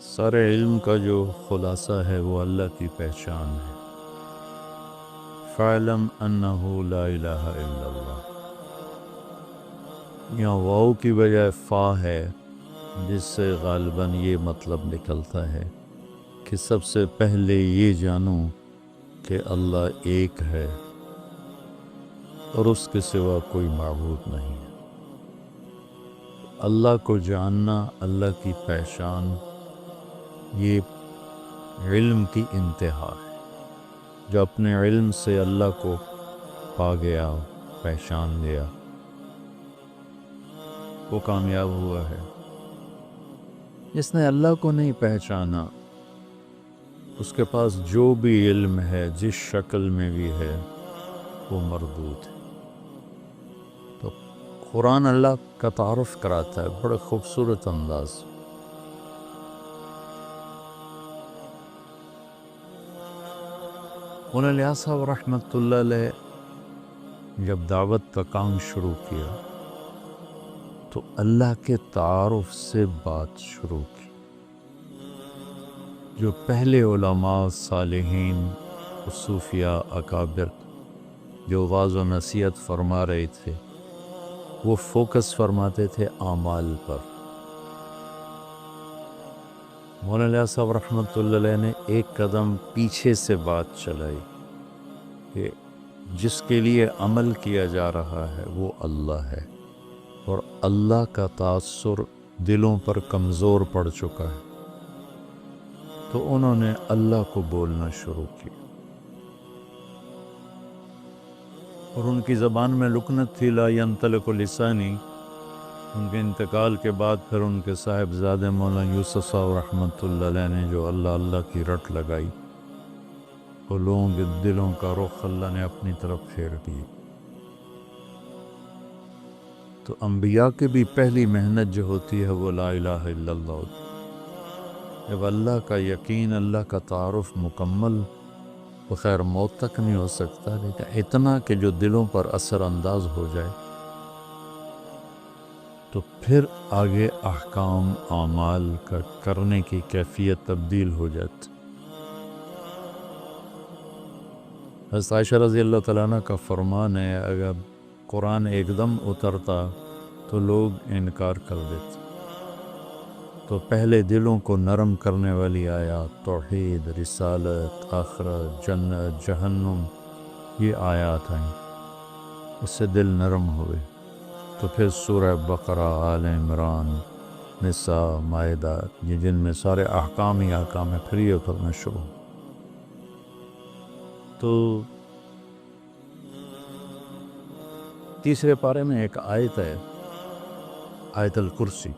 سارے علم کا جو خلاصہ ہے وہ اللہ کی پہچان ہے۔ فَاعْلَمْ أَنَّهُ لَا إِلَٰهَ إِلَّا اللَّهُ، یہاں واؤ کی بجائے فا ہے، جس سے غالباً یہ مطلب نکلتا ہے کہ سب سے پہلے یہ جانو کہ اللہ ایک ہے اور اس کے سوا کوئی معبود نہیں ہے۔ اللہ کو جاننا، اللہ کی پہچان، یہ علم کی انتہا ہے۔ جو اپنے علم سے اللہ کو پا گیا، پہچان لیا، وہ کامیاب ہوا ہے۔ جس نے اللہ کو نہیں پہچانا، اس کے پاس جو بھی علم ہے، جس شکل میں بھی ہے، وہ مردود ہے۔ تو قرآن اللہ کا تعارف کراتا ہے بڑے خوبصورت انداز۔ مولانا الیاس صاحب رحمۃ اللہ علیہ جب دعوت کا کام شروع کیا تو اللہ کے تعارف سے بات شروع کی۔ جو پہلے علماء، صالحین، صوفیاء، اکابر جو واعظ و نصیحت فرما رہے تھے، وہ فوکس فرماتے تھے اعمال پر۔ مولانا الیاس صاحب رحمۃ اللہ علیہ نے ایک قدم پیچھے سے بات چلائی کہ جس کے لیے عمل کیا جا رہا ہے وہ اللہ ہے، اور اللہ کا تاثر دلوں پر کمزور پڑ چکا ہے۔ تو انہوں نے اللہ کو بولنا شروع کیا، اور ان کی زبان میں لکنت تھی، لا ینطلق لسانی۔ ان کے انتقال کے بعد پھر ان کے صاحبزادے مولانا یوسف صاحب رحمۃ اللہ علیہ نے جو اللہ اللہ کی رٹ لگائی، وہ لوگوں کے دلوں کا رخ اللہ نے اپنی طرف پھیر دی۔ تو انبیاء کی بھی پہلی محنت جو ہوتی ہے وہ لا الہ الا اللہ ہوتی ہے۔ جب اللہ کا یقین، اللہ کا تعارف مکمل، بخیر موت تک نہیں ہو سکتا، لیکن اتنا کہ جو دلوں پر اثر انداز ہو جائے، تو پھر آگے احکام، اعمال کا کرنے کی کیفیت تبدیل ہو جاتی۔ حضرت عائشہ رضی اللہ تعالیٰ عنہ کا فرمان ہے، اگر قرآن ایک دم اترتا تو لوگ انکار کر دیتے، تو پہلے دلوں کو نرم کرنے والی آیات، توحید، رسالت، آخرت، جنت، جہنم، یہ آیات آئیں، اس سے دل نرم ہوئے۔ تو پھر سورہ بقرہ، آل عمران، نساء، مائدہ، یہ جن میں سارے احکام ہی احکام ہیں، پھر یہ اترنا شروع۔ تو تیسرے پارے میں ایک آیت ہے، آیت الکرسی۔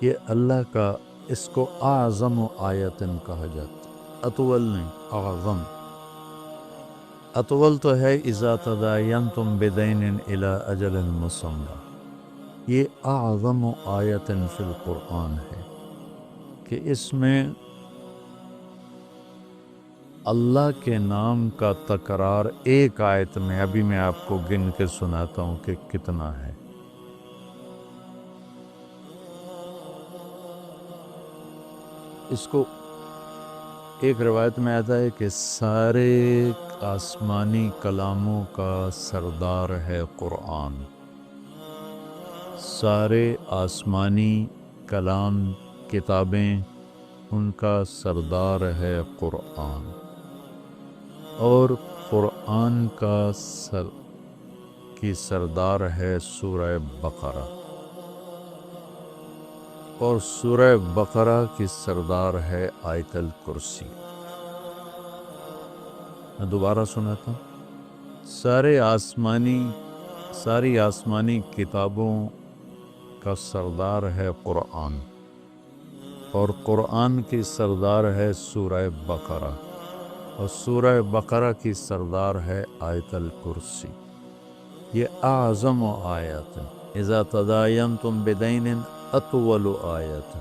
یہ اللہ کا، اس کو اعظم آیتن کہا جاتا ہے، اطول نہیں، اعظم۔ اطول تو ہے اذا تداینتم بدین الی اجل مسمی، یہ اعظم آیتن فی القرآن ہے کہ اس میں اللہ کے نام کا تکرار ایک آیت میں، ابھی میں آپ کو گن کے سناتا ہوں کہ کتنا ہے۔ اس کو ایک روایت میں آتا ہے کہ سارے آسمانی کلاموں کا سردار ہے قرآن۔ سارے آسمانی کلام، کتابیں، ان کا سردار ہے قرآن، اور قرآن کا سردار ہے سورہ بقرہ، اور سورہ بقرہ کی سردار ہے آیت الکرسی۔ میں دوبارہ سناتا ہوں، ساری آسمانی کتابوں کا سردار ہے قرآن، اور قرآن کی سردار ہے سورہ بقرہ، اور سورہ بقرہ کی سردار ہے آیت الکرسی۔ یہ اعظم آیات ہیں۔ اذا تداینتم بدین اطول آیت،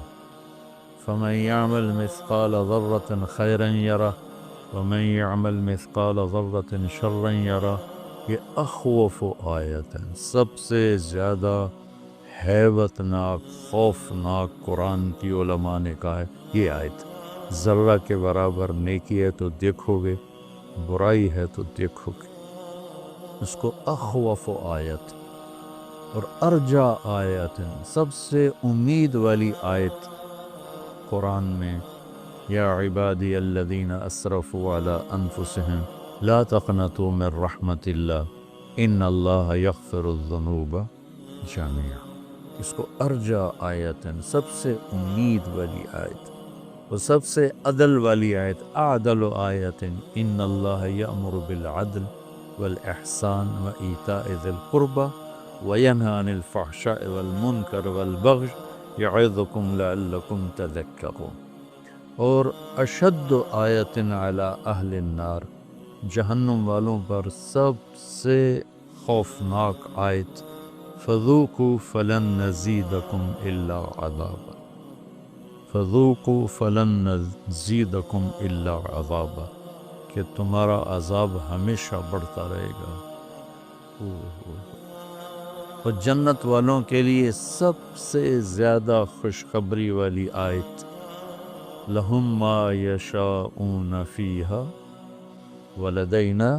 فمن یعمل مثقال ذرة خیرا یرہ ومن یعمل مثقال ذرة شرا یرہ۔ یہ اخوف آیت ہے، سب سے زیادہ ہیبت ناک خوفناک قرآن کی علماء نے کہا ہے یہ آیت، ذرہ کے برابر نیکی ہے تو دیکھو گے، برائی ہے تو دیکھو گے، اس کو اخوف آیت اور ارجا آیت، سب سے امید والی آیت قرآن میں، یا عبادی الذین اسرفوا علی انفسہم لا تقنطوا من رحمت اللہ ان اللہ یغفر الذنوب جميعا، اس کو ارجا آیت، سب سے امید والی آیت اور سب سے عدل والی آیت، اعدل آیت ان اللہ یأمر بالعدل والاحسان وایتاء ذی القربى وینہی عن الفحشاء والمنکر والبغی یعظکم لعلکم تذکرون، اور اشد آیت علی اہل النار، جہنم والوں پر سب سے خوفناک آیت، فذوقوا فلن نزیدکم الا عذابا، فذوقوا فلن نزیدکم الا عذابا، کہ تمہارا عذاب ہمیشہ بڑھتا رہے گا۔ اور جنت والوں کے لیے سب سے زیادہ خوشخبری والی آیت، لہم ما یشاؤون فیہا ولدینا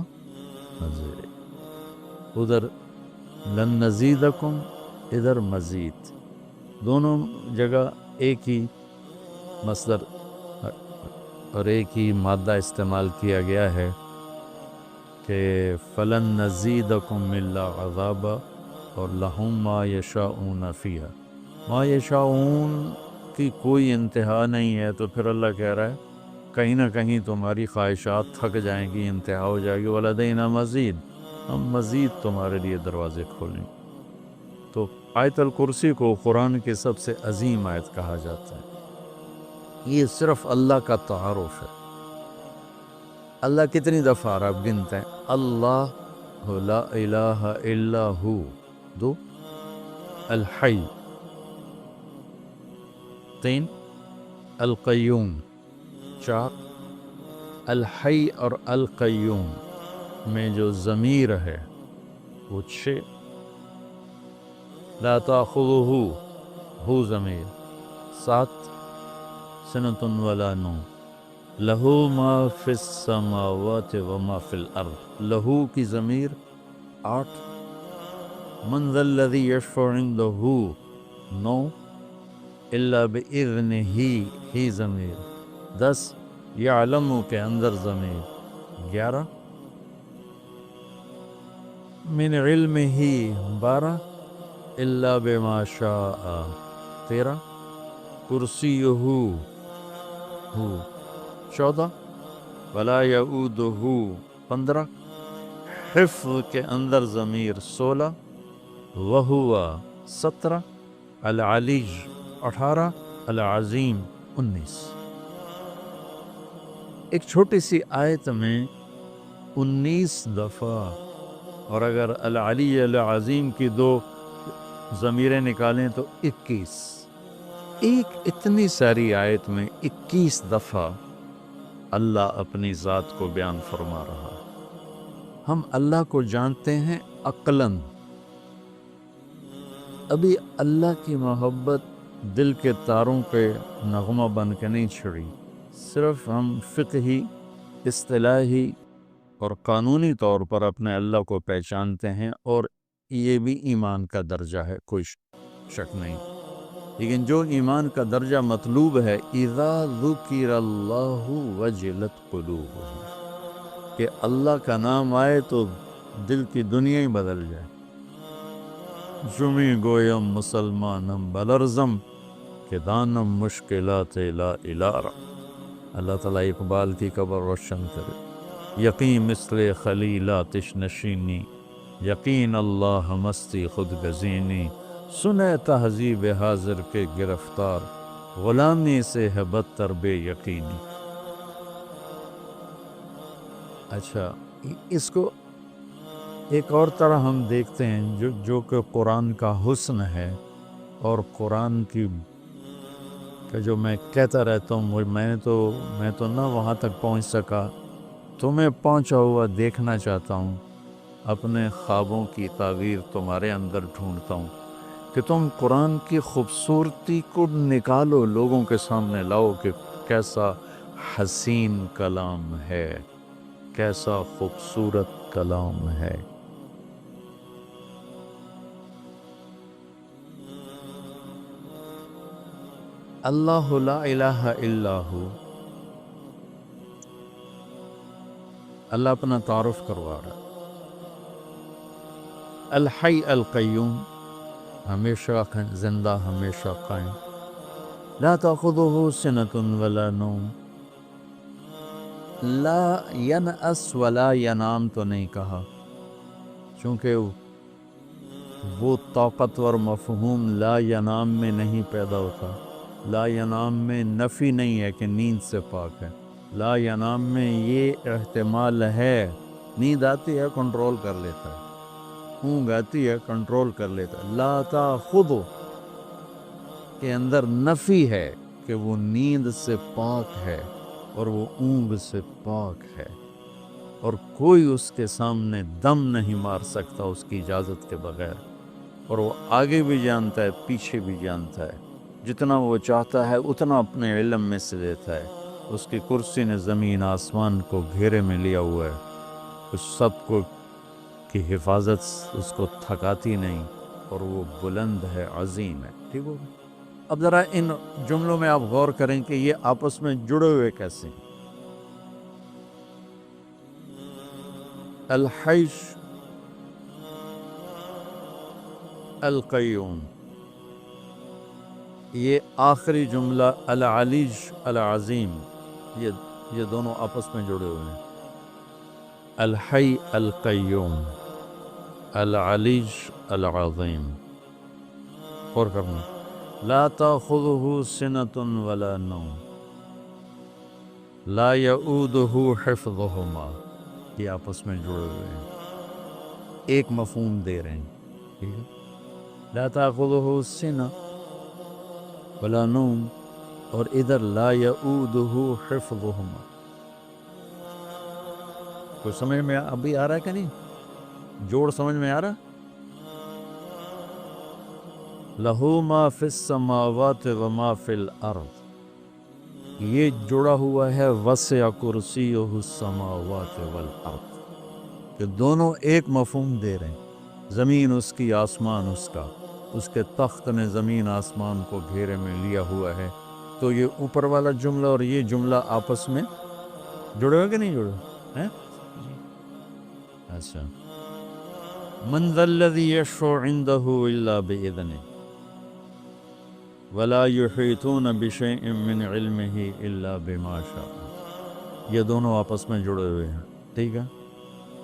مزید، ادھر لن نزیدکم، ادھر مزید، دونوں جگہ ایک ہی مصدر اور ایک ہی مادہ استعمال کیا گیا ہے کہ فلن نزیدکم الا عذابا اور لہم ما یشاؤون فیہا، ما یشاؤون کی کوئی انتہا نہیں ہے، تو پھر اللہ کہہ رہا ہے کہیں نہ کہیں تمہاری خواہشات تھک جائیں گی، انتہا ہو جائے گی، ولدینا مزید، ہم مزید تمہارے لیے دروازے کھولیں۔ تو آیت الکرسی کو قرآن کی سب سے عظیم آیت کہا جاتا ہے، یہ صرف اللہ کا تعارف ہے۔ اللہ کتنی دفعہ آپ گنتے ہیں؟ اللہ لا الہ الا ہو، دو، الحی، تین، القیوم، چار، الحی اور القیوم میں جو ضمیر ہے وہ 6، لا تاخذہ، ہو ضمیر 7، سنۃ ولا نوم، لہو ما فی السماوات وما فی الارض، لہو کی ضمیر 8، من ذا الذی یشفع عندہ 9، الا باذنہ، ہی ضمیر 10، یعلم کے اندر ضمیر 11، من علمہ 12، الا بما شاء 13، کرسیہ ہو 14، ولا یعودہ 15، حفظ کے اندر ضمیر 16، وہو 17، العلی 18، العظیم 19۔ ایک چھوٹی سی آیت میں 19 دفعہ، اور اگر العلی العظیم کی 2 ضمیریں نکالیں تو 21، ایک اتنی ساری آیت میں 21 دفعہ اللہ اپنی ذات کو بیان فرما رہا ہے۔ ہم اللہ کو جانتے ہیں عقلاً، ابھی اللہ کی محبت دل کے تاروں پہ نغمہ بن کے نہیں چھڑی، صرف ہم فقہی، اصطلاحی اور قانونی طور پر اپنے اللہ کو پہچانتے ہیں، اور یہ بھی ایمان کا درجہ ہے، کوئی شک نہیں، لیکن جو ایمان کا درجہ مطلوب ہے، اذا ذکر اللہ وجلت قلوبہم، کہ اللہ کا نام آئے تو دل کی دنیا ہی بدل جائے۔ جمی گویم مسلمانم بلرزم، کہ دانم مشکلات لا الارا، اللہ تعالیٰ اقبال کی قبر روشن کرے۔ یقین مثل خلیل آتش نشینی، یقین اللہ مستی خود گزینی، سنے تہذیب حاضر کے گرفتار، غلامی سے ہے بدتر بے یقینی۔ اچھا، اس کو ایک اور طرح ہم دیکھتے ہیں، جو کہ قرآن کا حسن ہے، اور قرآن کی کہ جو میں کہتا رہتا ہوں، میں تو نہ وہاں تک پہنچ سکا، تمہیں پہنچا ہوا دیکھنا چاہتا ہوں، اپنے خوابوں کی تعبیر تمہارے اندر ڈھونڈتا ہوں، کہ تم قرآن کی خوبصورتی کو نکالو، لوگوں کے سامنے لاؤ کہ کیسا حسین کلام ہے، کیسا خوبصورت کلام ہے۔ اللہ لا الہ الا ہو، اللہ اپنا تعارف کروا رہا۔ الحی القیوم، ہمیشہ زندہ، ہمیشہ قائم۔ لا تأخذہ سنۃ ولا نوم، لا ینأس ولا ینام تو نہیں کہا، چونکہ وہ طاقتور مفہوم لا ینام میں نہیں پیدا ہوتا۔ لا ینام میں نفی نہیں ہے کہ نیند سے پاک ہے، لا ینام میں یہ احتمال ہے، نیند آتی ہے کنٹرول کر لیتا ہے، اونگ آتی ہے کنٹرول کر لیتا ہے۔ لا تأخذہ کے اندر نفی ہے کہ وہ نیند سے پاک ہے اور وہ اونگ سے پاک ہے، اور کوئی اس کے سامنے دم نہیں مار سکتا اس کی اجازت کے بغیر، اور وہ آگے بھی جانتا ہے پیچھے بھی جانتا ہے، جتنا وہ چاہتا ہے اتنا اپنے علم میں سے دیتا ہے۔ اس کی کرسی نے زمین آسمان کو گھیرے میں لیا ہوا ہے، اس سب کو کی حفاظت اس کو تھکاتی نہیں، اور وہ بلند ہے، عظیم ہے۔ ٹھیک ہو؟ اب ذرا ان جملوں میں آپ غور کریں کہ یہ آپس میں جڑے ہوئے کیسے ہیں۔ الحی القیوم، یہ آخری جملہ العلی العظیم، یہ دونوں آپس میں جڑے ہوئے ہیں۔ الحی القیوم، العلی العظیم۔ اور کرنا، لا تأخذہ سنۃ ولا نوم، لا یؤودہ حفظہما، یہ آپس میں جڑے ہوئے ہیں، ایک مفہوم دے رہے ہیں۔ ٹھیک ہے؟ لا تأخذہ سنۃ ولا نوم، اور ادھر لا یؤودہ حفظہما۔ کوئی سمجھ میں ابھی آ رہا ہے کہ نہیں؟ جوڑ سمجھ میں آ رہا؟ لہو ما فی السماوات وما فی الارض، یہ جڑا ہوا ہے وسع کرسیہ السماوات والارض، کہ دونوں ایک مفہوم دے رہے ہیں۔ زمین اس کی، آسمان اس کا، اس کے تخت نے زمین آسمان کو گھیرے میں لیا ہوا ہے۔ تو یہ اوپر والا جملہ اور یہ جملہ آپس میں جڑے ہوئے کہ نہیں جڑے ہیں؟ اچھا، من ذا الذی یشفع عندہ الا بإذنہ ولا یحیطون بشیء من علمہ الا بما شاء، یہ دونوں آپس میں جڑے ہوئے ہیں۔ ٹھیک ہے؟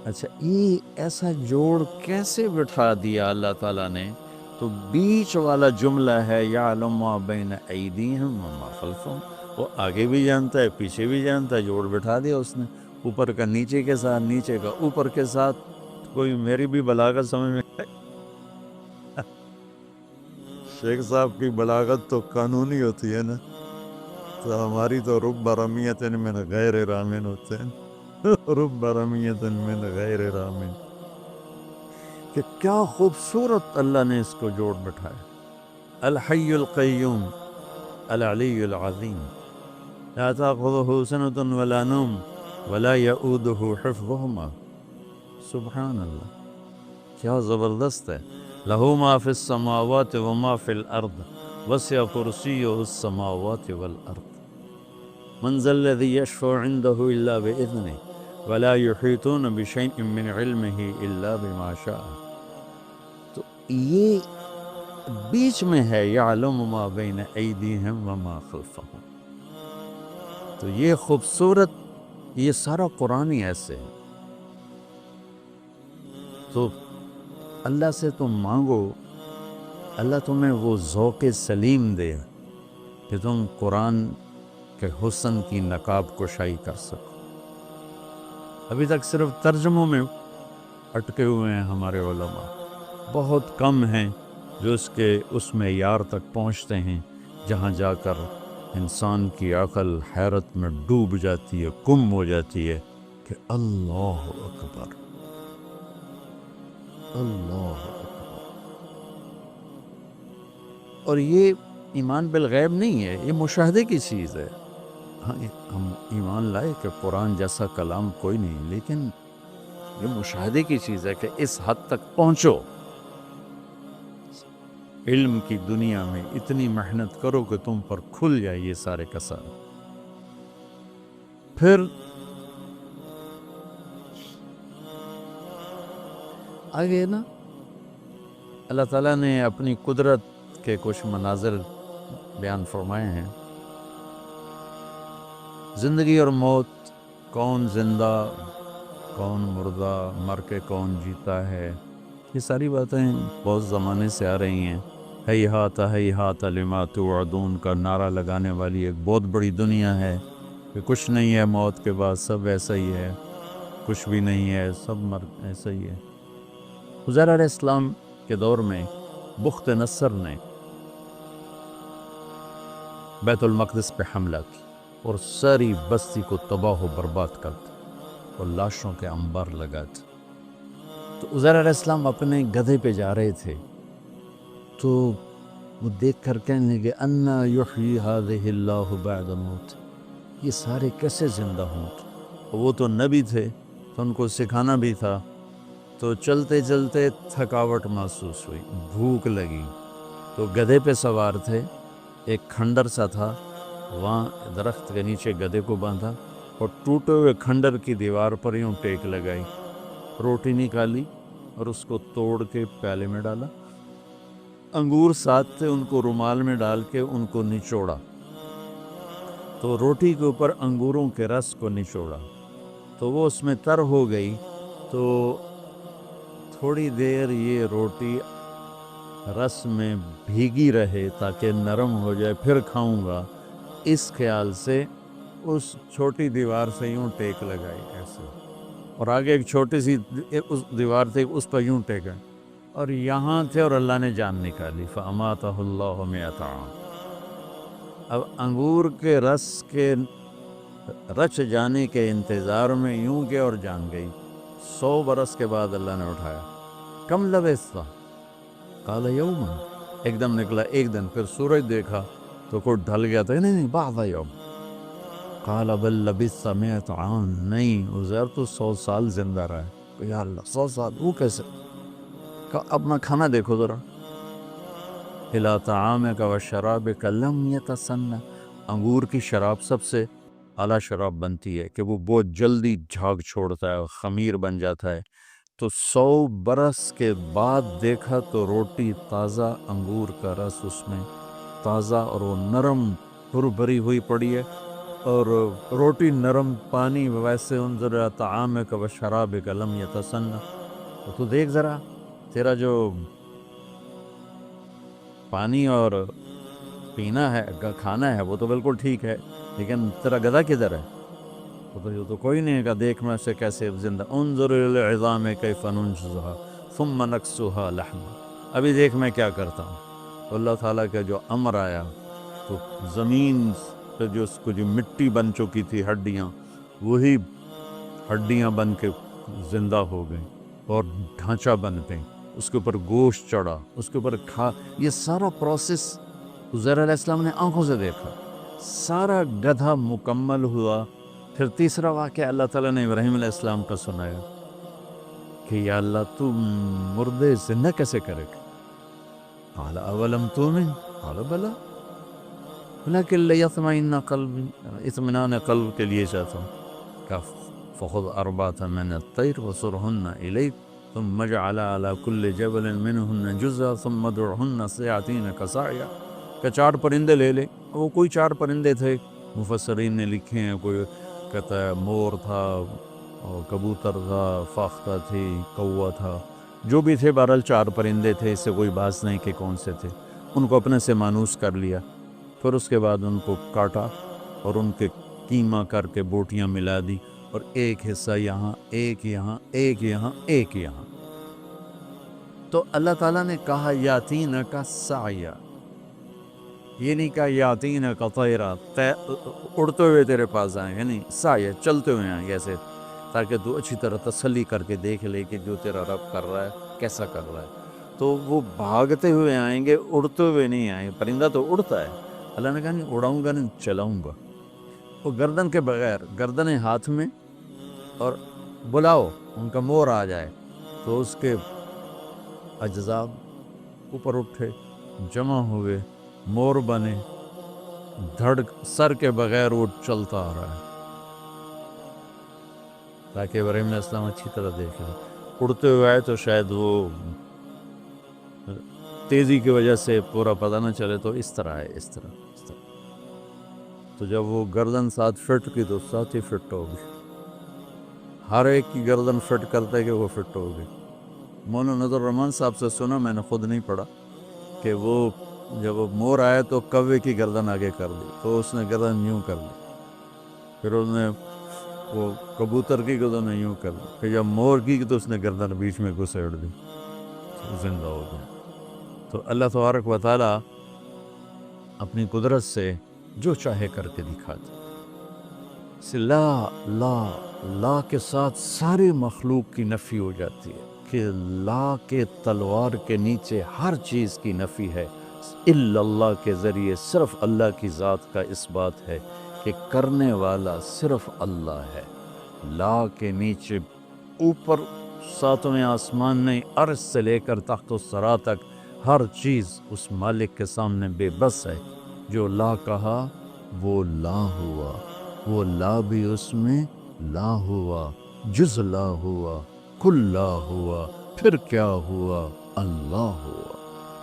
اچھا، یہ ایسا جوڑ کیسے بٹھا دیا اللہ تعالیٰ نے؟ تو بیچ والا جملہ ہے یعلم ما بین ایدیہم وما خلفہم، وہ آگے بھی جانتا ہے پیچھے بھی جانتا ہے، جوڑ بٹھا دیا اس نے، اوپر کا نیچے کے ساتھ، نیچے کا اوپر کے ساتھ۔ کوئی میری بھی بلاغت سمجھ میں شیخ صاحب کی بلاغت تو قانونی ہوتی ہے نا، تو ہماری تو رب رمیت من غیر رامن ہوتے ہیں، رب رمیت من غیر رامن، کہ کیا خوبصورت اللہ نے اس کو جوڑ بٹھایا۔ الحی القیوم، العلی العظیم، لا تأخذہ سنۃ ولا نوم ولا یؤودہ حفظہما۔ سبحان اللہ، کیا زبردست ہے۔ لہو ما فی السماوات وما فی الارض وسع کرسیہ السماوات والارض من ذا الذی یشفع عندہ الا بإذنہ ولا یحیطون بشیء من علمہ الا بما شاء۔ تو یہ بیچ میں ہے یعلم ما بین ایدیہم وما خلفہم، تو یہ خوبصورت، یہ سارا قرآن ہی ایسے ہے۔ تو اللہ سے تم مانگو، اللہ تمہیں وہ ذوق سلیم دے کہ تم قرآن کے حسن کی نقاب کشائی کر سکو۔ ابھی تک صرف ترجموں میں اٹکے ہوئے ہیں ہمارے علماء، بہت کم ہیں جو اس معیار تک پہنچتے ہیں جہاں جا کر انسان کی عقل حیرت میں ڈوب جاتی ہے، گم ہو جاتی ہے کہ اللہ اکبر، اللہ اکبر۔ اور یہ ایمان بالغیب نہیں ہے، یہ مشاہدے کی چیز ہے۔ ہاں ہم ایمان لائے کہ قرآن جیسا کلام کوئی نہیں، لیکن یہ مشاہدے کی چیز ہے کہ اس حد تک پہنچو، علم کی دنیا میں اتنی محنت کرو کہ تم پر کھل جائے یہ سارے کا سارے۔ پھر آگے نا اللہ تعالیٰ نے اپنی قدرت کے کچھ مناظر بیان فرمائے ہیں۔ زندگی اور موت، کون زندہ کون مردہ، مر کے کون جیتا ہے، یہ ساری باتیں بہت زمانے سے آ رہی ہیں۔ ہیہات ہیہات لما توعدون کا نعرہ لگانے والی ایک بہت بڑی دنیا ہے کہ کچھ نہیں ہے موت کے بعد، سب ایسا ہی ہے، کچھ بھی نہیں ہے، سب ایسا ہی ہے۔ حضیر علیہ السلام کے دور میں بخت نصر نے بیت المقدس پہ حملہ کی اور ساری بستی کو تباہ و برباد کر دیا اور لاشوں کے انبار لگا دیا۔ تو حضیر علیہ السلام اپنے گدھے پہ جا رہے تھے، تو وہ دیکھ کر کہنے لگے انا یحیی ہذہ اللہ بعد موت، یہ سارے کیسے زندہ ہوں؟ وہ تو نبی تھے تو ان کو سکھانا بھی تھا، تو چلتے چلتے تھکاوٹ محسوس ہوئی، بھوک لگی، تو گدھے پہ سوار تھے، ایک کھنڈر سا تھا، وہاں درخت کے نیچے گدھے کو باندھا اور ٹوٹے ہوئے کھنڈر کی دیوار پر یوں ٹیک لگائی، روٹی نکالی اور اس کو توڑ کے پیالے میں ڈالا، انگور ساتھ تھے ان کو رومال میں ڈال کے ان کو نچوڑا، تو روٹی کے اوپر انگوروں کے رس کو نچوڑا تو وہ اس میں تر ہو گئی، تو تھوڑی دیر یہ روٹی رس میں بھیگی رہے تاکہ نرم ہو جائے، پھر کھاؤں گا، اس خیال سے اس چھوٹی دیوار سے یوں ٹیک لگائی ایسے، اور آگے ایک چھوٹی سی اس دیوار تھی اس پر یوں ٹیکا، اور یہاں تھے اور اللہ نے جان نکالی، فَأَمَاتَهُ اللَّهُ مِئَةَ عَامٍ۔ اب انگور کے رس کے رچ جانے کے انتظار میں یوں گئے اور جان گئی، 100 برس کے بعد اللہ نے اٹھایا، کم لبثت؟ قال یوما، ایک دم نکلا ایک دن، پھر سورج دیکھا تو کوئی ڈھل گیا تھا، نہیں بعض یوم، قال بل لبثت 100 عام، نہیں عزیر تو 100 سال زندہ رہا۔ یا اللہ 100 سال، وہ کیسے؟ کہا اپنا کھانا دیکھو ذرا، الا طعامک و شرابک لم یتسنہ، انگور کی شراب سب سے اعلیٰ شراب بنتی ہے کہ وہ بہت جلدی جھاگ چھوڑتا ہے، خمیر بن جاتا ہے، تو 100 برس کے بعد دیکھا تو روٹی تازہ، انگور کا رس اس میں تازہ، اور وہ نرم بھری ہوئی پڑی ہے، اور روٹی نرم، پانی ویسے، انظر طعامک و شرابک لم یتسنہ، تو دیکھ ذرا تیرا جو پانی اور پینا ہے، کھانا ہے، وہ تو بالکل ٹھیک ہے، لیکن تیرا گدھا کدھر ہے؟ وہ تو کوئی نہیں ہے، دیکھ میں سے کیسے زندہ، انظر الی العظام کیف ننشزها ثم نکسوها لحما، ابھی دیکھ میں کیا کرتا ہوں۔ تو اللہ تعالیٰ کا جو امر آیا تو زمین پہ جو اس کو جو مٹی بن چکی تھی ہڈیاں، وہی ہڈیاں بن کے زندہ ہو گئیں اور ڈھانچہ بن گئیں، اس کے اوپر گوشت چڑھا، اس کے اوپر یہ سارا پروسیس حضیر علیہ السلام نے آنکھوں سے دیکھا، سارا گدھا مکمل ہوا۔ پھر تیسرا واقعہ اللہ تعالیٰ نے ابراہیم علیہ السلام کا سنایا کہ یا اللہ تو مردے زندہ کیسے کرے گا؟ قال اولم تؤمن قال بلا ولکن لیطمئن قلبی، اطمینان قلب کے لیے چاہتا ہوں۔ کہ فخذ اربعۃ من الطیر وصرہن الیک ثم اجعل علی کل جبل منہن جزءا ثم ادعہن یأتینک سعیا، کہ 4 پرندے لے لے، وہ کوئی 4 پرندے تھے، مفسرین نے لکھے ہیں، کوئی کہتا ہے مور تھا اور کبوتر تھا، فاختہ تھی، کوا تھا، جو بھی تھے، بہرحال 4 پرندے تھے، اس سے کوئی بحث نہیں کہ کون سے تھے، ان کو اپنے سے مانوس کر لیا، پھر اس کے بعد ان کو کاٹا اور ان کے قیمہ کر کے بوٹیاں ملا دی، اور ایک حصہ یہاں، ایک یہاں، ایک یہاں، ایک یہاں، تو اللہ تعالیٰ نے کہا یاتینک سعیا، یہ نہیں کہا یاتینک طیرا، اڑتے ہوئے تیرے پاس آئیں، یعنی سایہ چلتے ہوئے آئیں ایسے، تاکہ تو اچھی طرح تسلی کر کے دیکھ لے کہ جو تیرا رب کر رہا ہے کیسا کر رہا ہے۔ تو وہ بھاگتے ہوئے آئیں گے، اڑتے ہوئے نہیں آئیں گے. پرندہ تو اڑتا ہے. اللہ نے کہا نہیں اڑاؤں گا نہیں، چلاؤں گا. وہ گردن کے بغیر، گردنیں ہاتھ میں، اور بلاؤ ان کا مور آ جائے تو اس کے اجزاء اوپر اٹھے، جمع ہوئے، مور بنے، سر کے بغیر وہ چلتا آ رہا ہے تاکہ ابراہیم علیہ السلام اچھی طرح دیکھ لیں. اڑتے ہوئے آئے تو شاید وہ تیزی کی وجہ سے پورا پتہ نہ چلے، تو اس طرح ہے، اس طرح. تو جب وہ گردن 7 فٹ کی تو 7 ہی فٹ ہوگی. ہر ایک کی گردن فٹ کرتے کہ وہ فٹ ہوگی. مولانا نظر الرحمان صاحب سے سنا، میں نے خود نہیں پڑھا، کہ وہ جب وہ مور آیا تو کوے کی گردن آگے کر دی تو اس نے گردن یوں کر دی، پھر اس نے وہ کبوتر کی گردن یوں کر دی، پھر جب مور کی تو اس نے گردن بیچ میں گھسیڑ دی، زندہ ہو گیا. تو اللہ تبارک و تعالی اپنی قدرت سے جو چاہے کر کے دکھاتے. لا لا لا کے ساتھ ساری مخلوق کی نفی ہو جاتی ہے کہ لا کے تلوار کے نیچے ہر چیز کی نفی ہے. الا اللہ کے ذریعے صرف اللہ کی ذات کا اس بات ہے کہ کرنے والا صرف اللہ ہے. لا کے نیچے اوپر 7ویں آسمان نہیں، عرش سے لے کر تحت الثری تک ہر چیز اس مالک کے سامنے بے بس ہے. جو لا کہا وہ لا ہوا، وہ لا بھی اس میں لا ہوا، جز لا ہوا، کل لا ہوا، پھر کیا ہوا؟ اللہ ہوا.